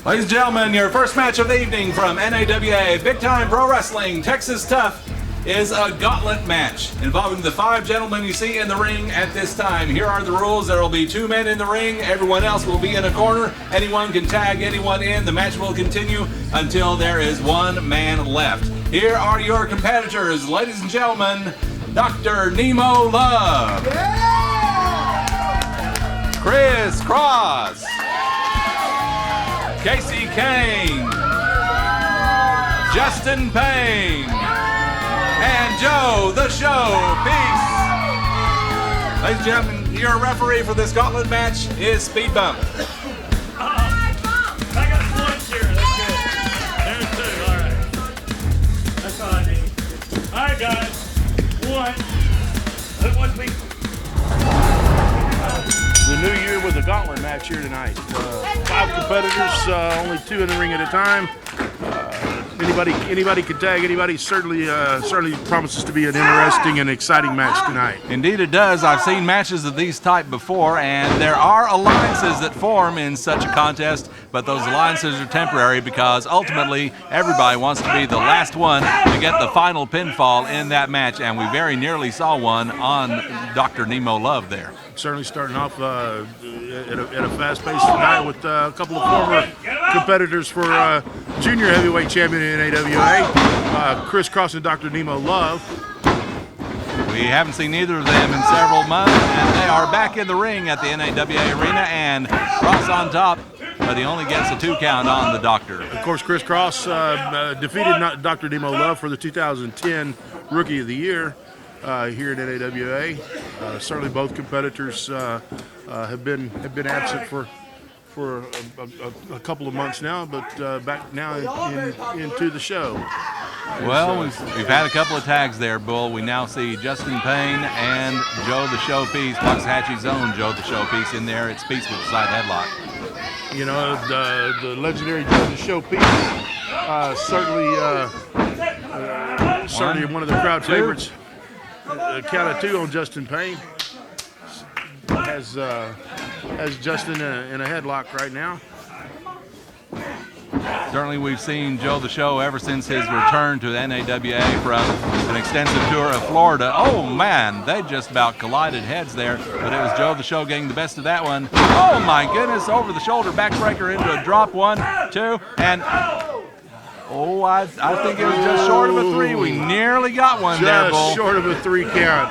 Ladies and gentlemen, your first match of the evening from NAWA Big Time Pro Wrestling Texas Tough is a gauntlet match involving the 5 gentlemen you see in the ring at this time. Here are the rules. There will be 2 men in the ring. Everyone else will be in a corner. Anyone can tag anyone in. The match will continue until there is 1 man left. Here are your competitors, ladies and gentlemen. Dr. Nemo Love. Yeah! Chris Cross. Casey Kane, Justin Payne, and Joe the Show Peace. Ladies and gentlemen, your referee for this gauntlet match is Speed Bump. I got points here. That's good. There's 2. All right. That's all I need. All right, guys. 1. Who wants me? The new year with a gauntlet match here tonight. 5 competitors, only 2 in the ring at a time. Anybody can tag anybody. Certainly promises to be an interesting and exciting match tonight. Indeed it does. I've seen matches of these type before, and there are alliances that form in such a contest, but those alliances are temporary because ultimately everybody wants to be the last one to get the final pinfall in that match, and we very nearly saw one on Dr. Nemo Love there. Certainly starting off at a fast pace tonight with a couple of former competitors for junior heavyweight champion in NAWA, Chris Cross and Dr. Nemo Love. We haven't seen either of them in several months, and they are back in the ring at the NAWA arena, and Cross on top, but he only gets a 2 count on the Doctor. Of course, Chris Cross defeated Dr. Nemo Love for the 2010 Rookie of the Year here at NAWA. Certainly both competitors have been absent for a couple of months now, but back now into the show. Well, we've had a couple of tags there, Bull. We now see Justin Payne and Joe the Showpiece, Waxahachie's own Joe the Showpiece in there. It's Peace with the side headlock. You know, the legendary Joe the Showpiece, certainly one of the crowd favorites. Count of 2 on Justin Payne. Has Justin in a headlock right now. Certainly we've seen Joe the Show ever since his return to the NAWA from an extensive tour of Florida. Oh man, they just about collided heads there, but it was Joe the Show getting the best of that one. Oh my goodness, over the shoulder backbreaker into a drop. 1, 2, and oh, I think it was just short of a 3. We nearly got one there, Bull. Just short of a 3 count.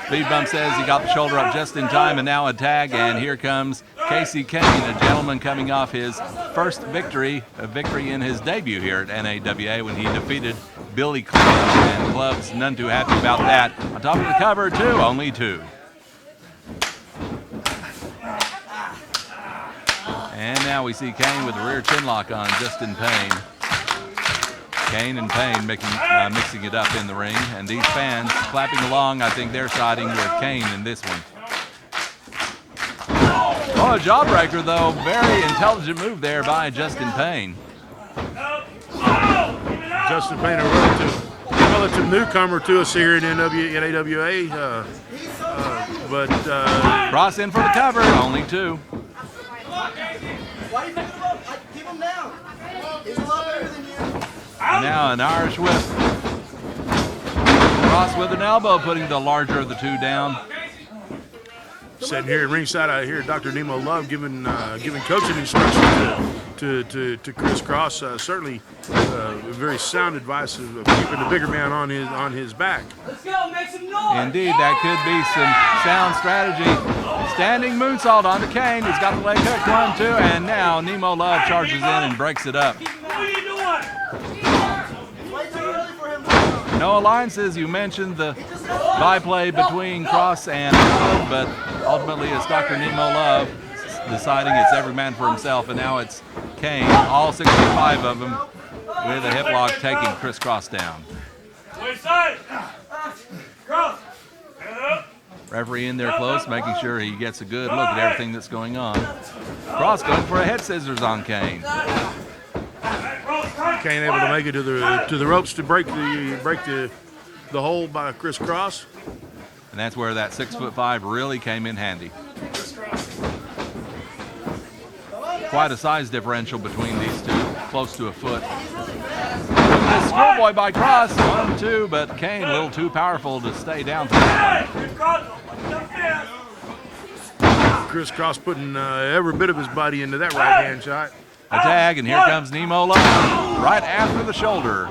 Speed Bump says he got the shoulder up just in time, and now a tag, and here comes Casey Kane, a gentleman coming off his first victory, a victory in his debut here at NAWA when he defeated Billy Clubs, and Clubs none too happy about that. On top of the cover, 2, only 2. And now we see Kane with the rear chin lock on Justin Payne. Kane and Payne mixing it up in the ring, and these fans clapping along. I think they're siding with Kane in this one. Oh, a jawbreaker though. Very intelligent move there by Justin Payne. Justin Payne, a relative newcomer to us here in NAWA, but Cross in for the cover, only 2. Why you pick him up? Keep him down. He's a lot better than you. Now an Irish whip. Cross with an elbow, putting the larger of the 2 down. Sitting here at ringside, I hear Dr. Nemo Love giving coaching instructions to Chris Cross. Certainly, very sound advice of keeping the bigger man on his back. Let's go, make some noise. Indeed, that could be some sound strategy. Standing moonsault onto Kane. He's got the leg hook, 1, 2, and now Nemo Love charges in and breaks it up. What are you doing? Wait too early for him. No alliances. You mentioned the byplay between Cross and Hood, but ultimately it's Dr. Nemo Love deciding it's every man for himself, and now it's Kane, all 65 of them, with a hip lock taking Chris Cross down. Wait side. Cross. Head up. Referee in there close, making sure he gets a good look at everything that's going on. Cross going for a head scissors on Kane. Kane able to make it to the ropes to break the hold by Chris Cross. And that's where that 6'5" really came in handy. Quite a size differential between these two, close to a foot. This schoolboy by Cross, 1-2, but Kane a little too powerful to stay down for that one. Chris Cross putting every bit of his body into that right hand shot. A tag, and here comes Nemo Love, right after the shoulder.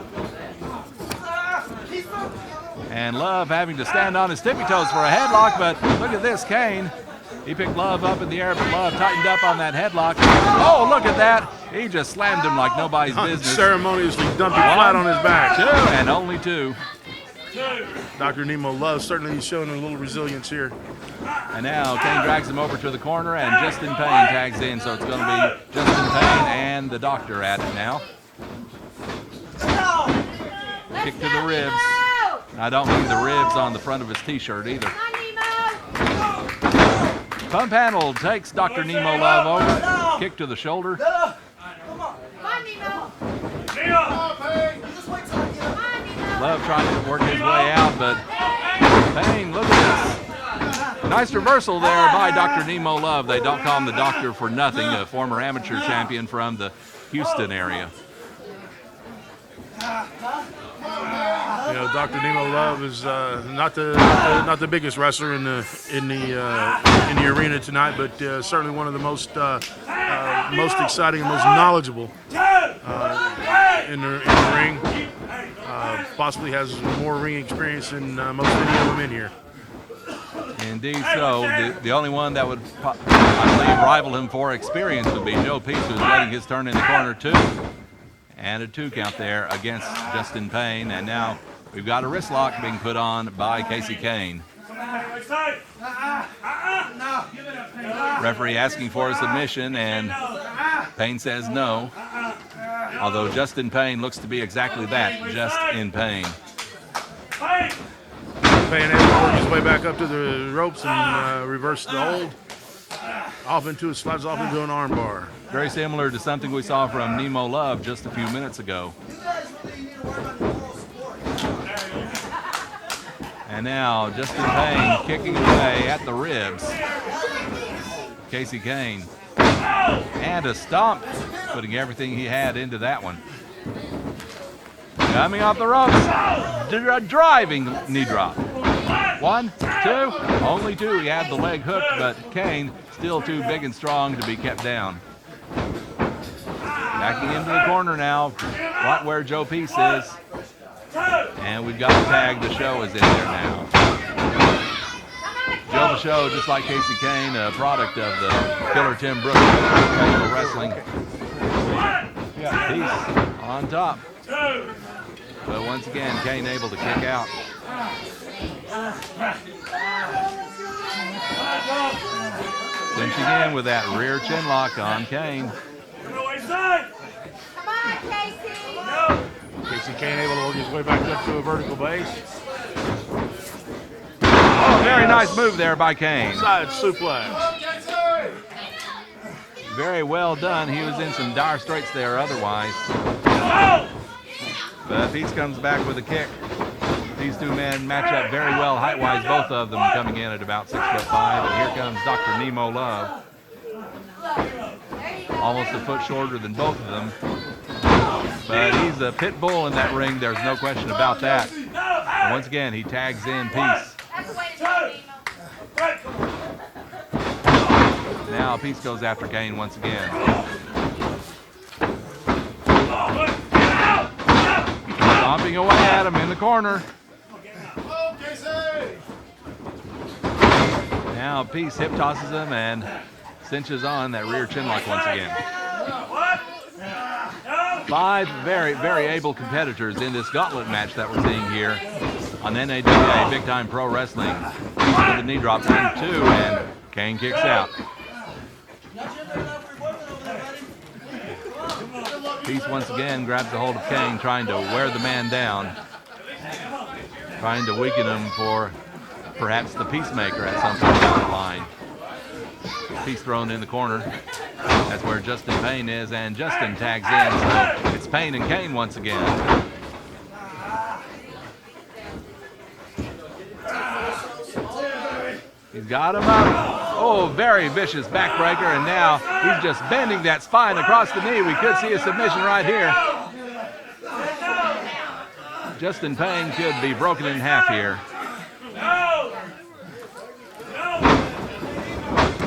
And Love having to stand on his tippy toes for a headlock, but look at this, Kane. He picked Love up in the air, but Love tightened up on that headlock. Oh, look at that. He just slammed him like nobody's business. Ceremoniously dumped him flat on his back. 2 and only 2. Dr. Nemo Love certainly showing a little resilience here. And now Kane drags him over to the corner, and Justin Payne tags in, so it's going to be Justin Payne and the doctor at it now. Kick to the ribs. I don't mean the ribs on the front of his t-shirt either. Pump handle takes Dr. Nemo Love over. Kick to the shoulder. Love trying to work his way out, but Payne, look at this. Nice reversal there by Dr. Nemo Love. They don't call him the doctor for nothing, a former amateur champion from the Houston area. You know, Dr. Nemo Love is not the biggest wrestler in the arena tonight, but certainly one of the most exciting and most knowledgeable in the ring. Possibly has more ring experience than most any of them in here. Indeed so. The only one that would, I believe, rival him for experience would be Joe Peace, who's waiting his turn in the corner too. And a 2 count there against Justin Payne. And now we've got a wrist lock being put on by Casey Kane. Referee asking for a submission, and Payne says no. Although Justin Payne looks to be exactly that, just in pain. Payne able to work his way back up to the ropes and reverse the hold. Slides off into an armbar. Very similar to something we saw from Nemo Love just a few minutes ago. And now Justin Payne kicking away at the ribs. Casey Kane. And a stomp, putting everything he had into that one. Coming off the ropes, driving knee drop. 1, 2, only 2. He had the leg hooked, but Kane still too big and strong to be kept down. Backing into the corner now, right where Joe Peace is. And we've got a tag. The Show is in there now. Joe the Show, just like Casey Kane, a product of the Killer Tim Brooks Professional Wrestling. Peace on top. But once again, Kane able to kick out. Cinching in with that rear chin lock on Kane. Come on, Casey. Casey Kane able to work his way back up to a vertical base. Oh, very nice move there by Kane. Side suplex. Very well done. He was in some dire straits there otherwise. But Peace comes back with a kick. These two men match up very well height-wise, both of them coming in at about 6'5". And here comes Dr. Nemo Love. Almost a foot shorter than both of them. But he's a pit bull in that ring. There's no question about that. And once again, he tags in Peace. Now Peace goes after Kane once again. Stomping away at him in the corner. Now Peace hip tosses him and cinches on that rear chin lock once again. 5 very, very able competitors in this gauntlet match that we're seeing here on NAWA Big Time Pro Wrestling. Peace with a knee drop, 1, 2, and Kane kicks out. Peace once again grabs a hold of Kane, trying to wear the man down, trying to weaken him for perhaps the Peacemaker at some point down the line. Piece thrown in the corner. That's where Justin Payne is, and Justin tags in, so it's Payne and Kane once again. He's got him up. Oh, very vicious backbreaker, and now he's just bending that spine across the knee. We could see a submission right here. Justin Payne could be broken in half here.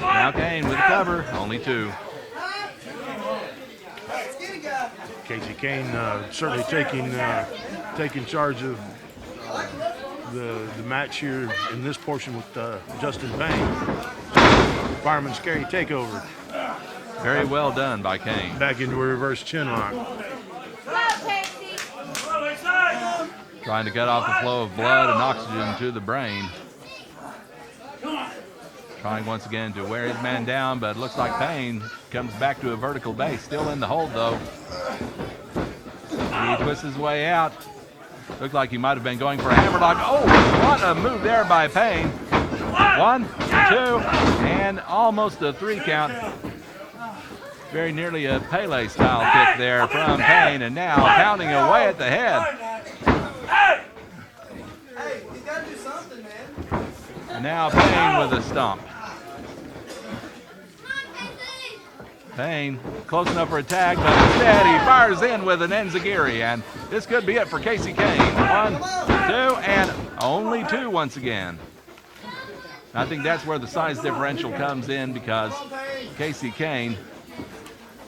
Now Kane with the cover, only 2. Casey Kane certainly taking charge of the match here in this portion with Justin Payne. Fireman's carry takeover. Very well done by Kane. Back into a reverse chin lock. Trying to cut off the flow of blood and oxygen to the brain. Trying once again to wear his man down, but looks like Payne comes back to a vertical base. Still in the hold, though. He twists his way out. Looked like he might have been going for a hammerlock. Oh, what a move there by Payne. 1, 2, and almost a 3 count. Very nearly a Pele-style kick there from Payne, and now pounding away at the head. Hey, you gotta do something, man. And now Payne with a stomp. Payne close enough for a tag, but instead he fires in with an enziguri, and this could be it for Casey Kane. 1, 2, and only 2 once again. I think that's where the size differential comes in, because Casey Kane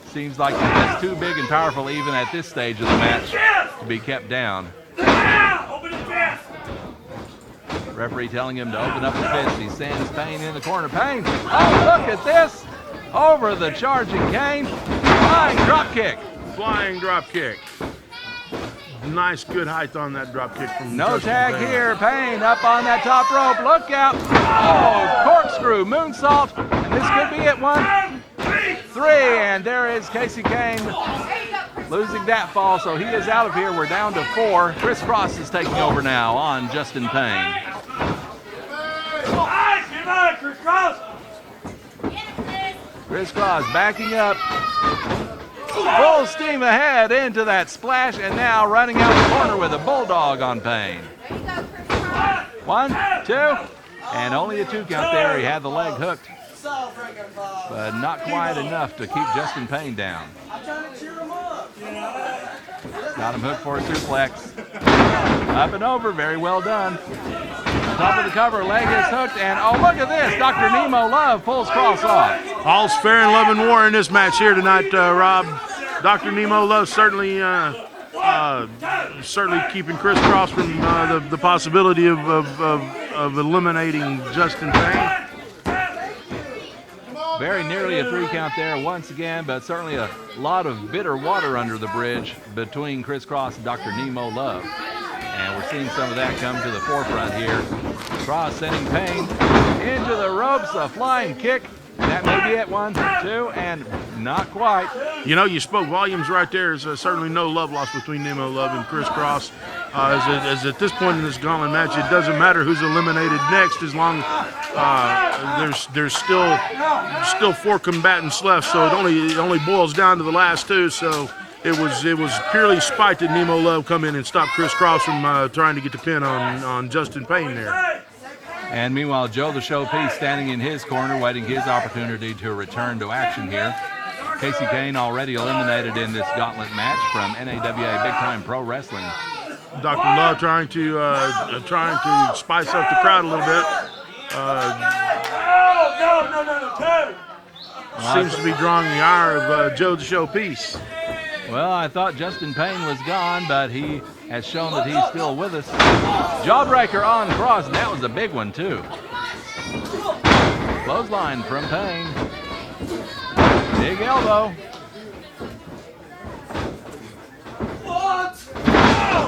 seems like he's too big and powerful even at this stage of the match to be kept down. Referee telling him to open up the fist. He sends Payne in the corner. Payne, oh, look at this. Over the charging Kane. Flying drop kick. Flying drop kick. Nice, good height on that drop kick from No Justin tag Payne. here. Payne up on that top rope. Look out. Oh, corkscrew, moonsault. And this could be it. 1, 3. And there is Casey Kane losing that fall. So he is out of here. We're down to 4. Chris Cross is taking over now on Justin Payne. Chris Cross! Chris Cross backing up. Full steam ahead into that splash, and now running out the corner with a bulldog on Payne. 1, 2, and only a 2 count there. He had the leg hooked, but not quite enough to keep Justin Payne down. I'm trying to cheer him up. Got him hooked for a suplex. Up and over, very well done. Top of the cover, leg is hooked, and oh, look at this. Dr. Nemo Love pulls Cross off. All's fair in love and war in this match here tonight, Rob. Dr. Nemo Love certainly keeping Chris Cross from the possibility of eliminating Justin Payne. Very nearly a 3 count there once again, but certainly a lot of bitter water under the bridge between Chris Cross and Dr. Nemo Love. And we're seeing some of that come to the forefront here. Cross sending Payne into the ropes, a flying kick. That may be it. 1, 2, and not quite. You know, you spoke volumes right there. There's certainly no love lost between Nemo Love and Chris Cross. As at this point in this Gauntlet match, it doesn't matter who's eliminated next, as long there's still 4 combatants left. So it only boils down to the last 2. So it was purely spite that Nemo Love come in and stop Chris Cross from trying to get the pin on Justin Payne there. And meanwhile, Joe the Showpiece standing in his corner, waiting his opportunity to return to action here. Casey Kane already eliminated in this Gauntlet match from NAWA Big Time Pro Wrestling. Dr. Love trying to spice up the crowd a little bit. Seems to be drawing the ire of Joe the Showpiece. Well, I thought Justin Payne was gone, but he has shown that he's still with us. Jawbreaker on Cross, and that was a big one, too. Clothesline from Payne. Big elbow.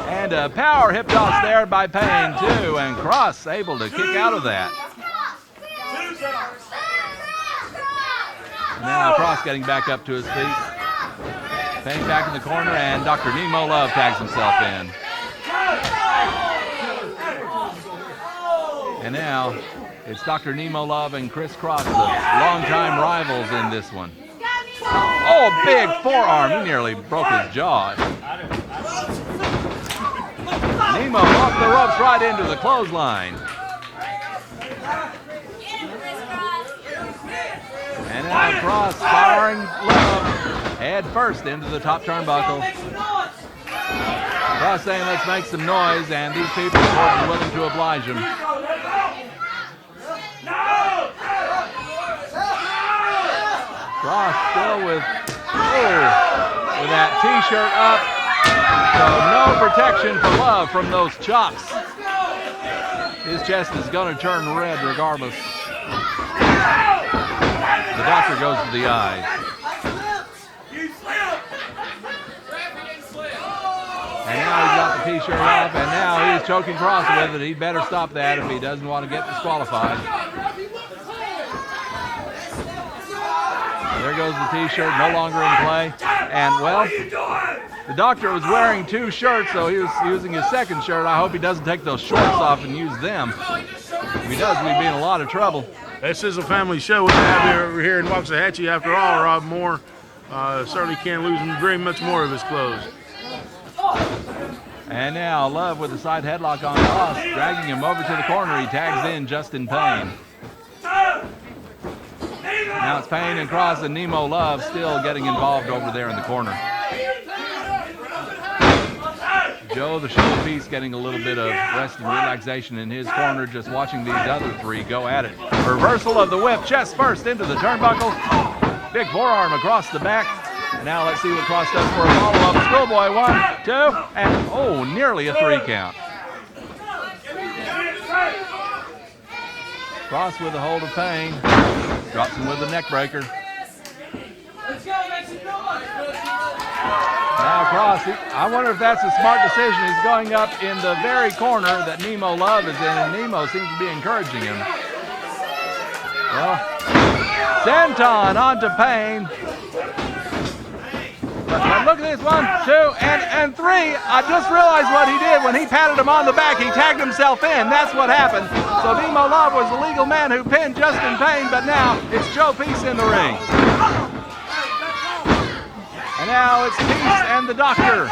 And a power hip toss there by Payne, too, and Cross able to kick out of that. Now Cross getting back up to his feet. Payne back in the corner, and Dr. Nemo Love tags himself in. And And now it's Dr. Nemo Love and Chris Cross, the longtime rivals in this one. Oh, big forearm. He nearly broke his jaw. Nemo off the ropes right into the clothesline. And now Cross firing Love head first into the top turnbuckle. Cross saying, let's make some noise, and these people are more than willing to oblige him. Cross still with that t-shirt up. So no protection for Love from those chops. His chest is going to turn red regardless. The doctor goes to the eyes. And now he's got the t-shirt off, and now he's choking Cross with it. He'd better stop that if he doesn't want to get disqualified. There goes the t-shirt, no longer in play. And, well, the doctor was wearing two shirts, so he was using his second shirt. I hope he doesn't take those shorts off and use them. If he does, we'd be in a lot of trouble. This is a family show we have here in Waxahachie. After all, Rob Moore certainly can't lose him very much more of his clothes. And now Love with the side headlock on Cross, dragging him over to the corner. He tags in just in Payne. Now it's Payne and Cross and Nemo Love still getting involved over there in the corner. Joe, the showpiece, getting a little bit of rest and relaxation in his corner, just watching these other three go at it. Reversal of the whip, chest first into the turnbuckle. Big forearm across the back. And now let's see what Cross does for a follow-up. Schoolboy, 1, 2, and oh, nearly a 3 count. Cross with a hold of Payne. Drops him with a neck breaker. Now Cross, I wonder if that's a smart decision. He's going up in the very corner that Nemo Love is in, and Nemo seems to be encouraging him. Well, Senton onto Payne. But look at this, 1, 2, and 3. I just realized what he did when he patted him on the back. He tagged himself in. That's what happened. So Nemo Love was the legal man who pinned Justin Payne, but now it's Joe Peace in the ring. And now it's Peace and the doctor.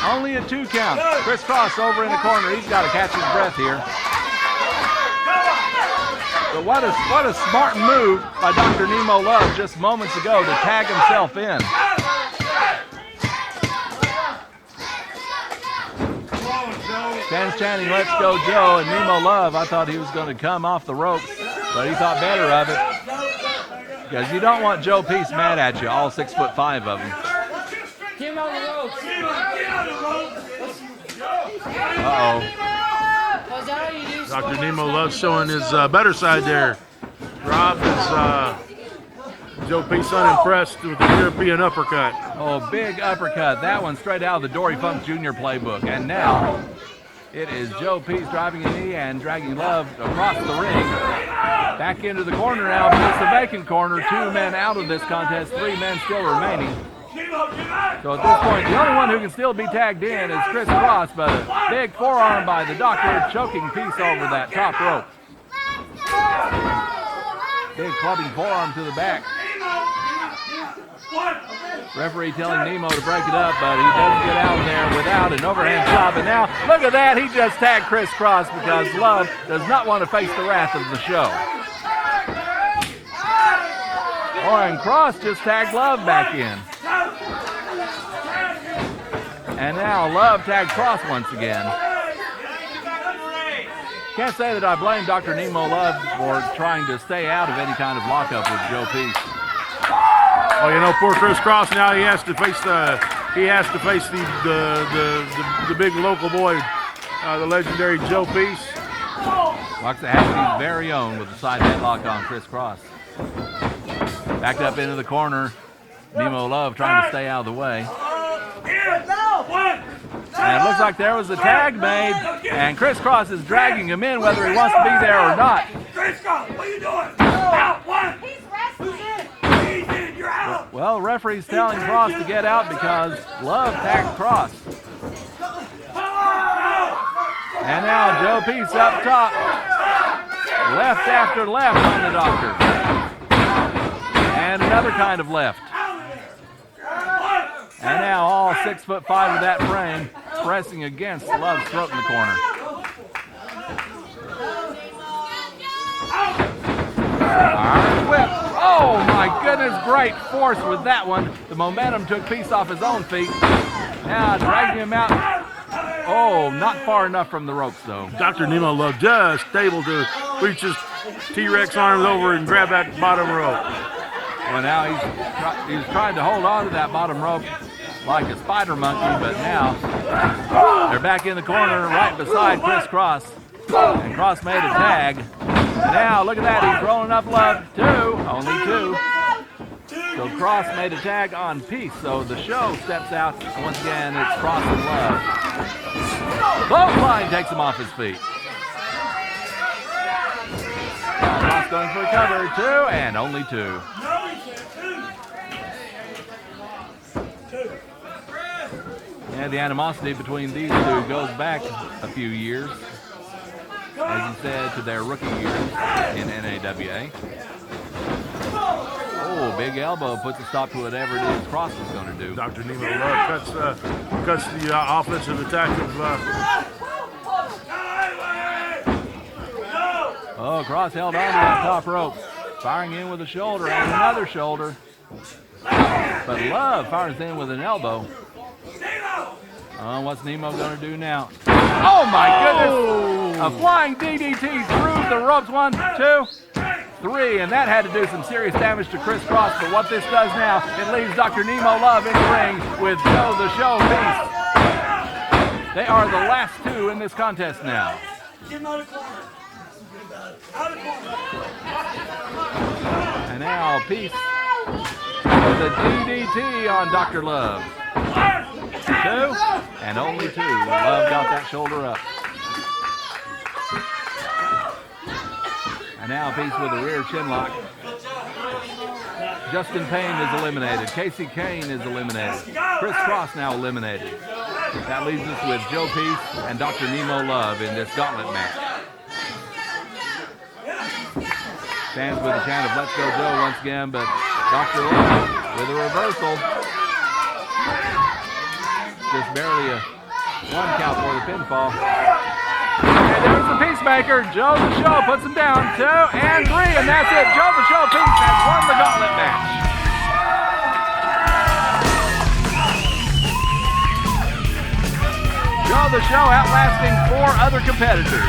Only a 2 count. Chris Cross over in the corner. He's got to catch his breath here. But what a smart move by Dr. Nemo Love just moments ago to tag himself in. Fans chanting, let's go Joe, and Nemo Love, I thought he was going to come off the ropes, but he thought better of it. Because you don't want Joe Peace mad at you, all 6'5" of them. Get him on the ropes. Uh-oh. Dr. Nemo Love showing his better side there. Rob is Joe Peace unimpressed with the European uppercut. Oh, big uppercut. That one straight out of the Dory Funk Jr. playbook. And now it is Joe Peace driving a knee and dragging Love across the ring. Back into the corner now, but it's the vacant corner. 2 men out of this contest, 3 men still remaining. So at this point, the only one who can still be tagged in is Chris Cross, but a big forearm by the doctor, choking Peace over that top rope. Big clubbing forearm to the back. Referee telling Nemo to break it up, but he doesn't get out of there without an overhand chop. And now, look at that, he just tagged Chris Cross because Love does not want to face the wrath of the show. Oh, and Cross just tagged Love back in. And now Love tagged Cross once again. Can't say that I blame Dr. Nemo Love for trying to stay out of any kind of lockup with Joe Peace. Well, you know, poor Chris Cross now he has to face the big local boy, the legendary Joe Peace. Waxahachie's very own with the side headlock on Chris Cross. Backed up into the corner. Nemo Love trying to stay out of the way. And it looks like there was a tag made, and Chris Cross is dragging him in whether he wants to be there or not. Chris Cross, what are you doing? Out, 1. He's wrestling. He's in, you're out. Well, referee's telling Cross to get out because Love tagged Cross. And now Joe Peace up top. Left after left on the Doctor. And another kind of left. And now all 6'5" of that frame pressing against Love's throat in the corner. Iron whip. Oh my goodness, great force with that one. The momentum took Peace off his own feet. Now dragging him out. Oh, not far enough from the ropes though. Dr. Nemo Love just able to reach his T-Rex arms over and grab that bottom rope. Well, now he's trying to hold on to that bottom rope like a spider monkey, but now they're back in the corner right beside Chris Cross. And Cross made a tag. And now look at that, he's rolling up Love. Only two. So Cross made a tag on Peace. So the show steps out. And once again, it's Cross and Love. Clothesline takes him off his feet. Now Cross going for a cover. 2 and only 2. And the animosity between these two goes back a few years, as you said, to their rookie years in NAWA. Oh, big elbow puts a stop to whatever it is Cross is going to do. Dr. Nemo Love cuts the offensive attack of... Oh, Cross held on to that top rope, firing in with a shoulder and another shoulder. But Love fires in with an elbow. What's Nemo going to do now? Oh my goodness! A flying DDT through the ropes. 1, 2, 3, and that had to do some serious damage to Chris Cross. But what this does now, it leaves Dr. Nemo Love in the ring with Joe the Show Peace. They are the last two in this contest now. And now Peace with a DDT on Dr. Love. 2 and only 2. Love got that shoulder up. And now Peace with a rear chin lock. Justin Payne is eliminated. Casey Kane is eliminated. Chris Cross now eliminated. That leaves us with Joe Peace and Dr. Nemo Love in this gauntlet match. Stands with a chant of "Let's Go Joe" once again, but Dr. Love with a reversal. Just barely a 1 count for the pinfall. And there's the Peacemaker. Joe the Show puts him down. 2 and 3, and that's it. Joe the Show Peace has won the gauntlet match. Joe the Show outlasting 4 other competitors.